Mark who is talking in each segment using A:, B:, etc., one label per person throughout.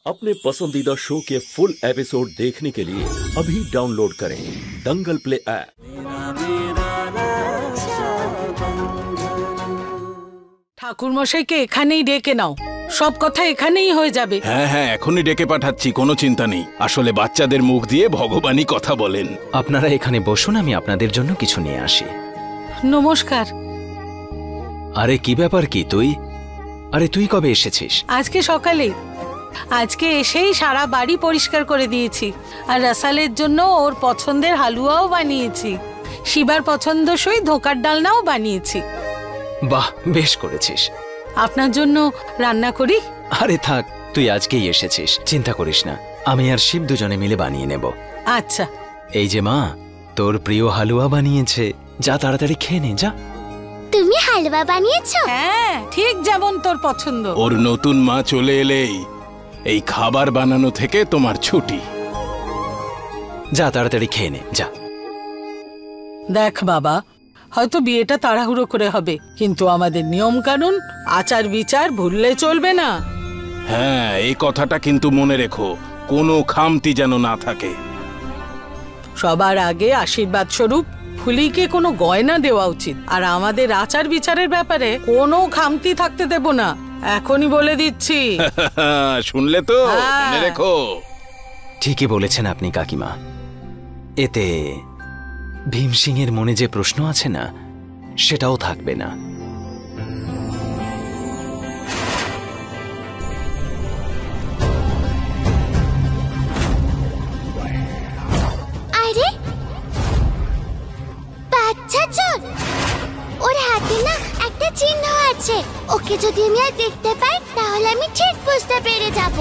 A: अपने पसंदीदा शो के फुल एपिसोड देखने के लिए अभी डाउनलोड करें दंगल प्ले ऐप।
B: ঠাকুর মশাইকে এখানেই ডেকে নাও, সব কথা এখানেই হয়ে যাবে।
C: হ্যাঁ হ্যাঁ, এখনই ডেকে পাঠাচ্ছি, কোনো চিন্তা নেই। আসলে বাচ্চাদের মুখ দিয়ে ভগবানই কথা বলেন।
D: আপনারা এখানে বসুন, আমি আপনাদের জন্য কিছু নিয়ে আসি।
B: নমস্কার।
D: আরে কি ব্যাপার, কি তুই? আরে তুই কবে এসেছিস?
B: আজকে সকালে। আজকে এসেই সারা বাড়ি পরিষ্কার করে দিয়েছি, আর রাসালের জন্য ওর পছন্দের হালুয়াও বানিয়েছি, শিবার পছন্দসই ধোকার ডালনাও বানিয়েছি।
D: বাহ, বেশ করেছিস।
B: আপনার জন্য রান্না করি?
D: আরে থাক, তুই আজকেই এসেছিস, চিন্তা করিস না, আমি আর শিব দুজনে মিলে বানিয়ে নেব।
B: আচ্ছা।
D: এই যে মা, তোর প্রিয় হালুয়া বানিয়েছে, যা তাড়াতাড়ি খেয়ে নে যা।
E: তুমি হালুয়া বানিয়েছো?
B: হ্যাঁ, ঠিক যেমন তোর পছন্দ।
C: ওর নতুন মা চলে এলেই এই খাবার বানানো থেকে তোমার ছুটি।
D: যা তাড়াতাড়ি খেয়ে নে যা।
B: দেখ বাবা, হয়তো বিয়েটা তাড়াহুড়ো করে হবে, কিন্তু আমাদের নিয়ম কানুন আচার বিচার ভুললে চলবে না।
C: হ্যাঁ, এই কথাটা কিন্তু মনে রেখো, কোনো খামতি যেন না থাকে।
B: সবার আগে আশীর্বাদ স্বরূপ ফুলিকে কোনো গয়না দেওয়া উচিত, আর আমাদের আচার বিচারের ব্যাপারে কোনো খামতি থাকতে দেব না, এখনই বলে দিচ্ছি।
C: শুনলে তো, মনে রেখো।
D: ঠিকই বলেছেন আপনি কাকিমা। এতে ভীম সিং এর মনে যে প্রশ্ন আছে না, সেটাও থাকবে না।
E: আরে বাচ্চা চোর, ওর হাতে না একটা চিহ্ন আছে, ওকে যদি আমি আর দেখতে পাই তাহলে আমি ঠিক বুঝতে পেরে যাব।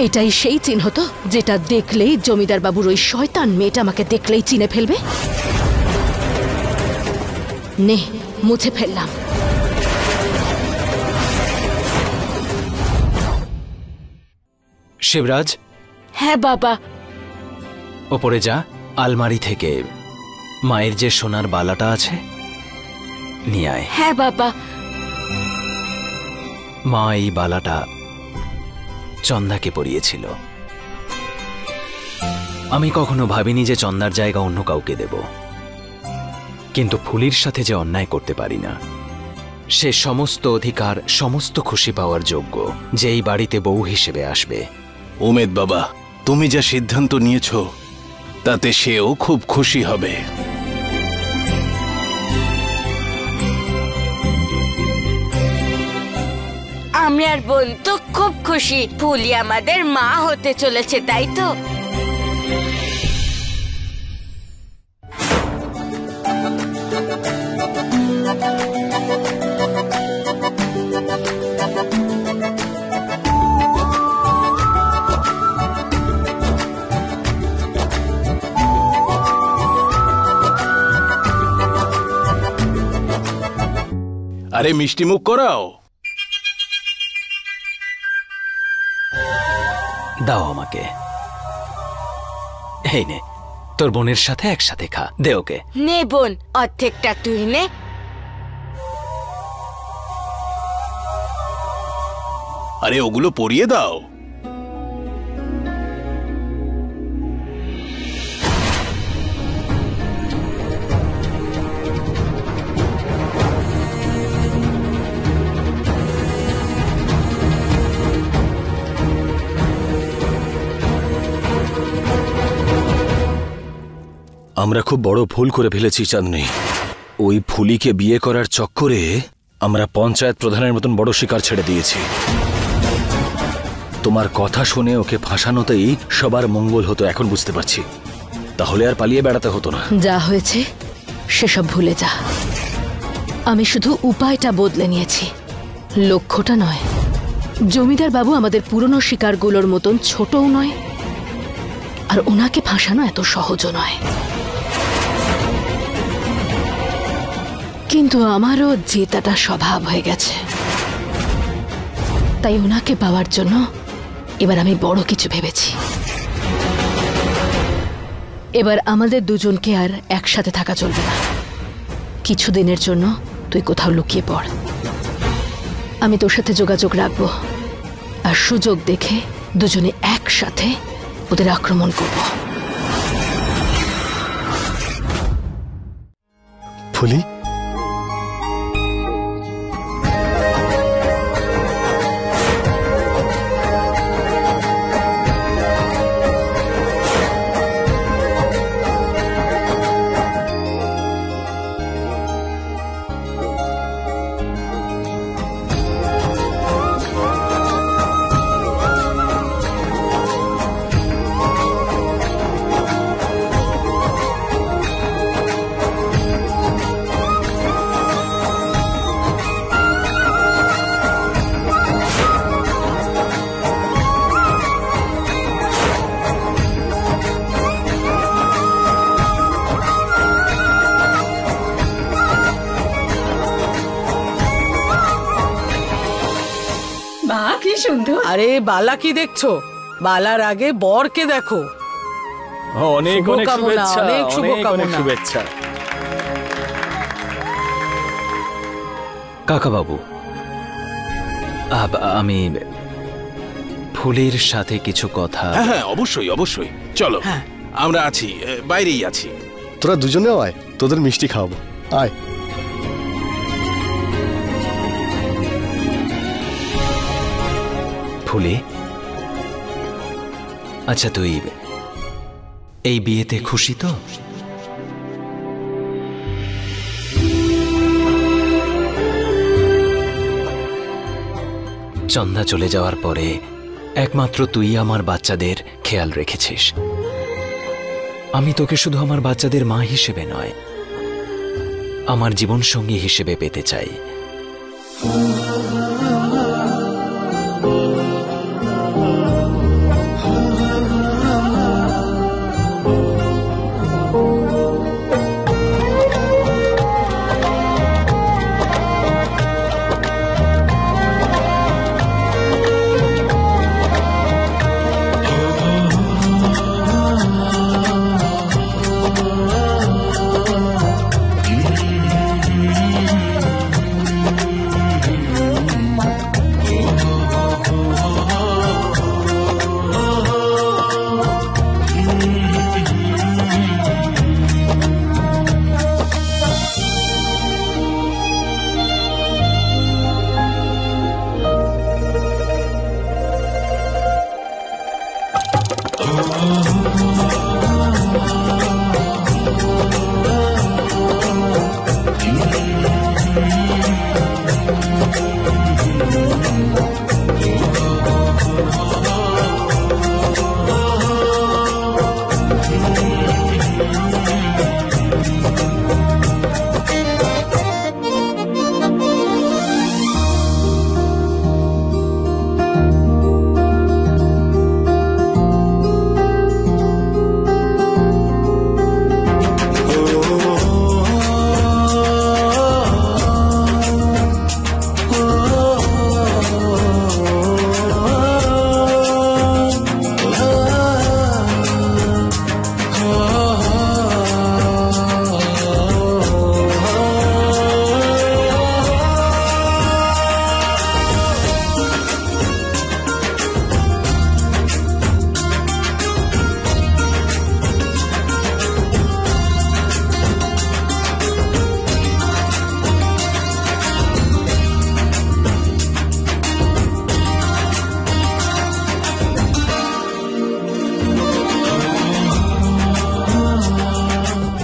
F: এটাই সেই চিহ্ন তো, যেটা দেখলেই জমিদার বাবুর ওই শয়তান মেয়েটা আমাকে দেখলেই চিনে ফেলবে। নে, মুছে ফেললাম।
D: শিবরাজ।
F: হ্যাঁ বাবা।
D: ওপরে যা, আলমারি থেকে মায়ের যে সোনার বালাটা আছে নিয়ে আয়।
F: হ্যাঁ বাবা।
D: মা এই বালাটা চন্দাকে পরিয়েছিল। আমি কখনো ভাবিনি যে চন্দার জায়গা অন্য কাউকে দেব, কিন্তু ফুলির সাথে যে অন্যায় করতে পারি না। সে সমস্ত অধিকার, সমস্ত খুশি পাওয়ার যোগ্য, যে এই বাড়িতে বউ হিসেবে আসবে।
C: উমেদ বাবা, তুমি যা সিদ্ধান্ত নিয়েছ তাতে সেও খুব খুশি হবে।
G: আমি আর বোন তো খুব খুশি, ফুলি আমাদের মা হতে চলেছে, তাই তো?
C: আরে মিষ্টি মুখ করাও।
D: দাও আমাকে। এই নে, তোর বোনের সাথে একসাথে খা, দে ওকে।
G: নে বোন, অর্ধেকটা তুই নে।
C: আরে ওগুলো পরিয়ে দাও।
A: আমরা খুব বড় ভুল করে ফেলেছি চাঁদনি। ওই ফুলিকে বিয়ে করার চক্করে আমরা পঞ্চায়েত প্রধানের মতন বড় শিকার ছেড়ে দিয়েছি। তোমার কথা শুনে ওকে ফাঁসানোতেই সবার মঙ্গল হতো, এখন বুঝতে পারছি। তাহলে আর পালিয়ে বেড়াতে হতো না।
F: যা হয়েছে সেসব ভুলে যা। আমি শুধু উপায়টা বদলে নিয়েছি, লক্ষ্যটা নয়। জমিদার বাবু আমাদের পুরনো শিকারগুলোর মতন ছোটও নয়, আর ওনাকে ফাঁসানো এত সহজও নয়। কিন্তু আমারও জেতাটা স্বভাব হয়ে গেছে। তাই ওনাকে পাওয়ার জন্য এবার আমি বড় কিছু ভেবেছি। এবার আমাদের দুজনকে আর একসাথে থাকা চলবে না। কিছুদিনের জন্য তুই কোথাও লুকিয়ে পড়। আমি তোর সাথে যোগাযোগ রাখবো, আর সুযোগ দেখে দুজনে একসাথে ওদের আক্রমণ করব।
H: ফুলি,
B: আরে বালা কি দেখছো? বালার আগে বরকে দেখো।
A: অনেক অনেক
B: শুভকামনা,
A: শুভেচ্ছা,
B: অনেক
A: অনেক
B: শুভকামনা।
A: অনেক শুভেচ্ছা।
D: কাকাবাবু, আমি ফুলের সাথে কিছু কথা।
C: হ্যাঁ হ্যাঁ, অবশ্যই অবশ্যই, চলো।
B: হ্যাঁ।
C: আমরা আছি, বাইরেই আছি।
H: তোরা দুজনেও আয়, তোদের মিষ্টি খাওয়াবো। আয়।
D: ফুলে, আচ্ছা তুই এই বিয়েতে খুশি তো? চন্দা চলে যাওয়ার পরে একমাত্র তুই আমার বাচ্চাদের খেয়াল রেখেছিস। আমি তোকে শুধু আমার বাচ্চাদের মা হিসেবে নয়, আমার জীবনসঙ্গী হিসেবে পেতে চাই।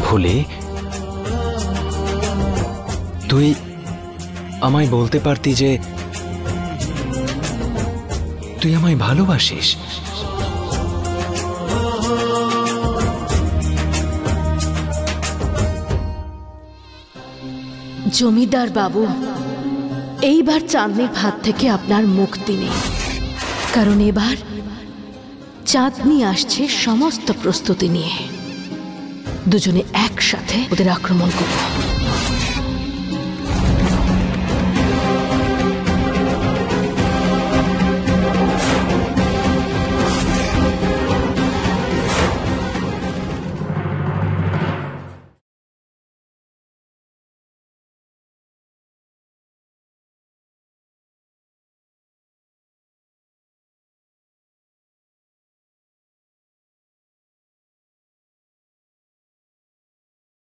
D: ফুলে, তুই আমায় বলতে পারতি যে তুই আমায় ভালোবাসিস।
F: জমিদার বাবু, এইবার চাঁদনির হাত থেকে আপনার মুক্তি নেই, কারণ এবার চাঁদনি আসছে সমস্ত প্রস্তুতি নিয়ে। দুজনে একসাথে ওদের আক্রমণ করব।